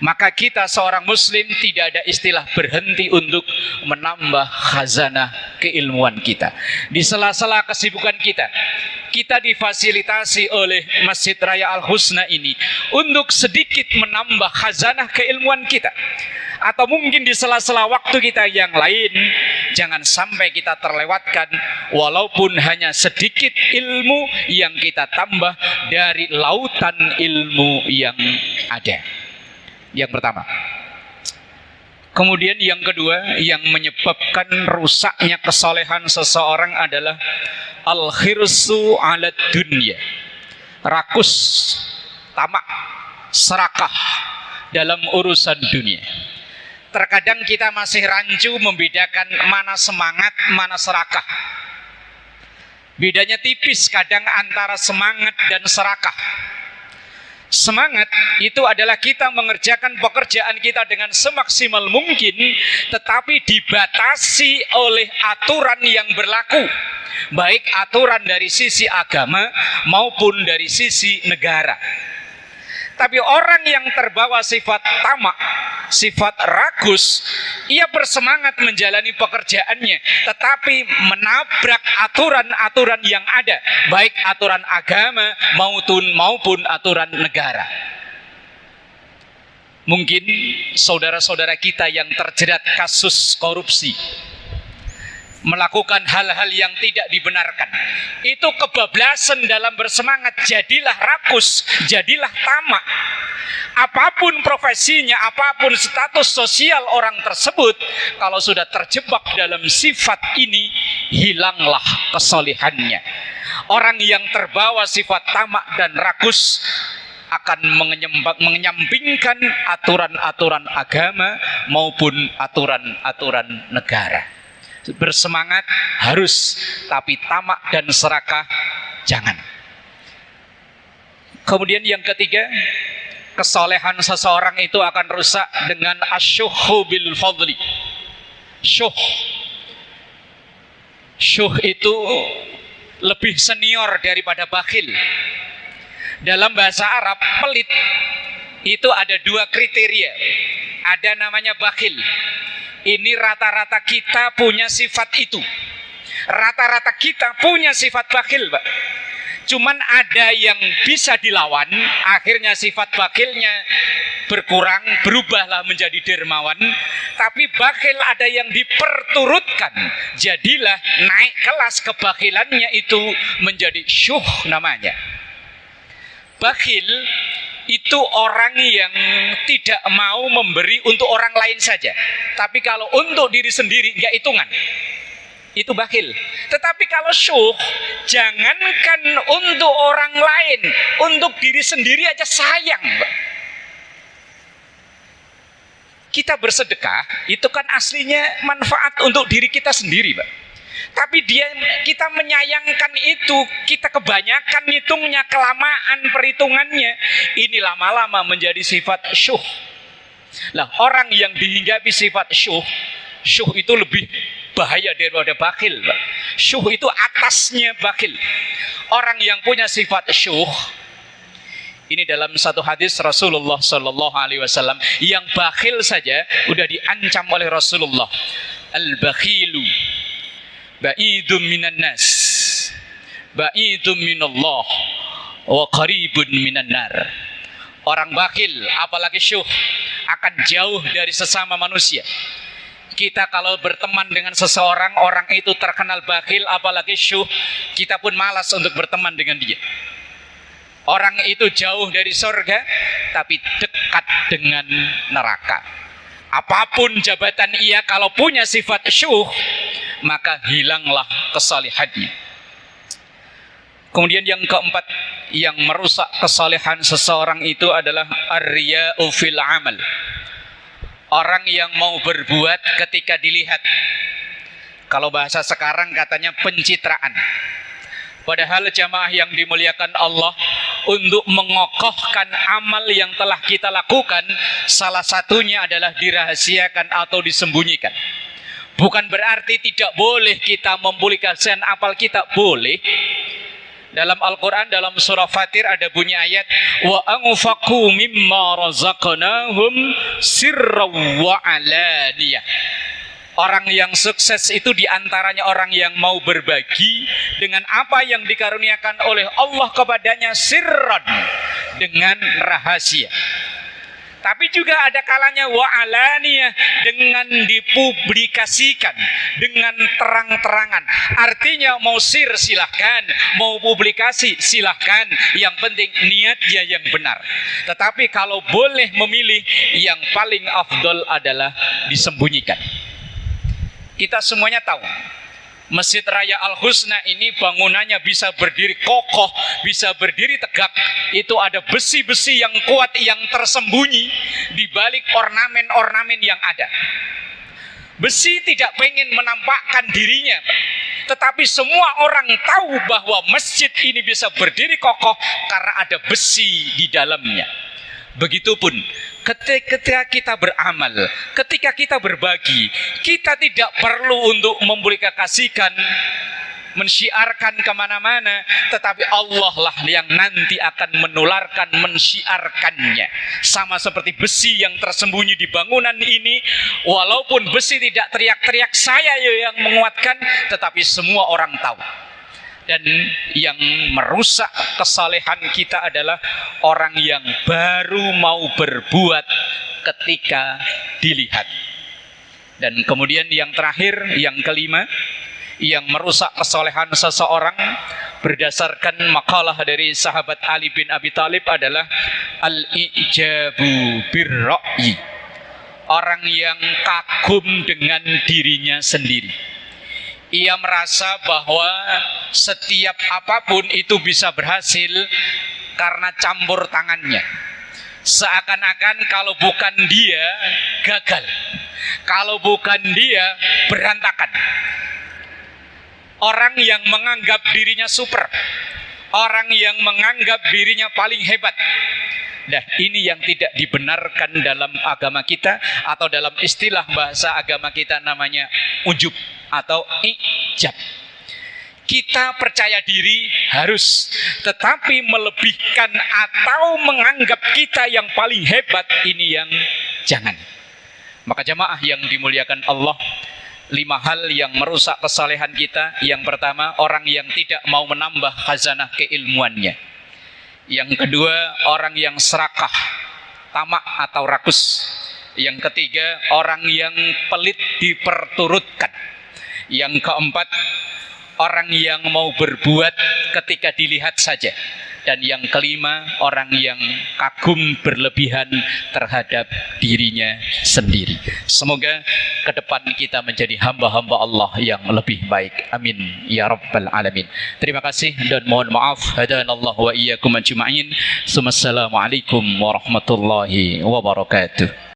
Maka kita seorang muslim tidak ada istilah berhenti untuk menambah khazanah keilmuan kita. Di sela-sela kesibukan kita, kita difasilitasi oleh Masjid Raya Al-Husna ini untuk sedikit menambah khazanah keilmuan kita. Atau mungkin di sela-sela waktu kita yang lain, jangan sampai kita terlewatkan walaupun hanya sedikit ilmu yang kita tambah dari lautan ilmu yang ada. Yang pertama. Kemudian yang kedua, yang menyebabkan rusaknya kesolehan seseorang adalah al-khirsu ala dunya, rakus, tamak, serakah dalam urusan dunia. Terkadang kita masih rancu membedakan mana semangat, mana serakah. Bedanya tipis kadang antara semangat dan serakah. Semangat itu adalah kita mengerjakan pekerjaan kita dengan semaksimal mungkin, tetapi dibatasi oleh aturan yang berlaku, baik aturan dari sisi agama maupun dari sisi negara. Tapi orang yang terbawa sifat tamak, sifat rakus, ia bersemangat menjalani pekerjaannya, tetapi menabrak aturan-aturan yang ada, baik aturan agama maupun aturan negara. Mungkin saudara-saudara kita yang terjerat kasus korupsi, melakukan hal-hal yang tidak dibenarkan, itu kebablasan dalam bersemangat. Jadilah rakus, jadilah tamak. Apapun profesinya, apapun status sosial orang tersebut, kalau sudah terjebak dalam sifat ini, hilanglah kesolihannya. Orang yang terbawa sifat tamak dan rakus akan menyampingkan aturan-aturan agama maupun aturan-aturan negara. Bersemangat harus, tapi tamak dan serakah jangan. Kemudian yang ketiga, kesolehan seseorang itu akan rusak dengan asyuhu bil fadli. Syuh itu lebih senior daripada bakhil. Dalam bahasa Arab, pelit itu ada dua kriteria. Ada namanya bakhil. Ini rata-rata kita punya sifat itu. Rata-rata kita punya sifat bakhil, Pak. Cuman ada yang bisa dilawan, akhirnya sifat bakhilnya berkurang, berubahlah menjadi dermawan. Tapi bakhil ada yang diperturutkan, jadilah naik kelas kebakhilannya itu menjadi syuh namanya. Bakhil itu orang yang tidak mau memberi untuk orang lain saja, tapi kalau untuk diri sendiri nggak hitungan, itu bakhil. Tetapi kalau syuh, jangankan untuk orang lain, untuk diri sendiri aja sayang, Mbak. Kita bersedekah itu kan aslinya manfaat untuk diri kita sendiri, Mbak. Tapi kita menyayangkan itu, kita kebanyakan hitungnya, kelamaan perhitungannya, ini lama-lama menjadi sifat syuh. Nah, orang yang dihinggapi sifat syuh itu lebih bahaya daripada bakhil, Pak. Syuh itu atasnya bakhil. Orang yang punya sifat syuh, ini dalam satu hadis Rasulullah Shallallahu Alaihi Wasallam, yang bakhil saja udah diancam oleh Rasulullah. Al-bakhilu ba'idun minan nas, ba'idun minallah, wa qaribun minan nar. Orang bakhil, apalagi syuh, akan jauh dari sesama manusia. Kita kalau berteman dengan seseorang, orang itu terkenal bakhil, apalagi syuh, kita pun malas untuk berteman dengan dia. Orang itu jauh dari surga, tapi dekat dengan neraka. Apapun jabatan ia, kalau punya sifat syuh, maka hilanglah kesalehannya. Kemudian yang keempat, yang merusak kesalehan seseorang itu adalah ar-riya'u fil amal. Orang yang mau berbuat ketika dilihat. Kalau bahasa sekarang katanya pencitraan. Padahal jamaah yang dimuliakan Allah, untuk mengokohkan amal yang telah kita lakukan, salah satunya adalah dirahasiakan atau disembunyikan. Bukan berarti tidak boleh kita mempublikasikan amal kita, boleh. Dalam Al-Quran, dalam surah Fatir ada bunyi ayat wa anfaqu mimma razaqnahum sirran wa alaniyah. Orang yang sukses itu diantaranya orang yang mau berbagi dengan apa yang dikaruniakan oleh Allah kepadanya sirran, dengan rahasia. Tapi juga ada kalanya wa'alaniyah, dengan dipublikasikan, dengan terang-terangan. Artinya mau sir silahkan, mau publikasi silahkan, yang penting niatnya yang benar. Tetapi kalau boleh memilih, yang paling afdol adalah disembunyikan. Kita semuanya tahu Masjid Raya Al-Husna ini bangunannya bisa berdiri kokoh, bisa berdiri tegak. Itu ada besi-besi yang kuat yang tersembunyi di balik ornamen-ornamen yang ada. Besi tidak pengen menampakkan dirinya, tetapi semua orang tahu bahwa masjid ini bisa berdiri kokoh karena ada besi di dalamnya. Begitupun ketika kita beramal, ketika kita berbagi, kita tidak perlu untuk mempublikasikan, mensyiarkan kemana-mana, tetapi Allah lah yang nanti akan menularkan, mensyiarkannya. Sama seperti besi yang tersembunyi di bangunan ini, walaupun besi tidak teriak-teriak saya yang menguatkan, tetapi semua orang tahu. Dan yang merusak kesalehan kita adalah orang yang baru mau berbuat ketika dilihat. Dan kemudian yang terakhir, yang kelima, yang merusak kesalehan seseorang berdasarkan makalah dari sahabat Ali bin Abi Thalib adalah al-ijabu birra'yi. Orang yang kagum dengan dirinya sendiri. Ia merasa bahwa setiap apapun itu bisa berhasil karena campur tangannya. Seakan-akan kalau bukan dia, gagal. Kalau bukan dia, berantakan. Orang yang menganggap dirinya super, orang yang menganggap dirinya paling hebat. Nah, ini yang tidak dibenarkan dalam agama kita, atau dalam istilah bahasa agama kita namanya ujub atau ijab. Kita percaya diri harus, tetapi melebihkan atau menganggap kita yang paling hebat, ini yang jangan. Maka jamaah yang dimuliakan Allah, 5 hal yang merusak kesalehan kita. Yang pertama, orang yang tidak mau menambah khazanah keilmuannya. Yang kedua, orang yang serakah, tamak atau rakus. Yang ketiga, orang yang pelit diperturutkan. Yang keempat, orang yang mau berbuat ketika dilihat saja. Dan yang kelima, orang yang kagum berlebihan terhadap dirinya sendiri. Semoga ke depan kita menjadi hamba-hamba Allah yang lebih baik. Amin ya rabbal alamin. Terima kasih dan mohon maaf. Hadanallahu wa iyyakum ajma'in. Assalamualaikum warahmatullahi wabarakatuh.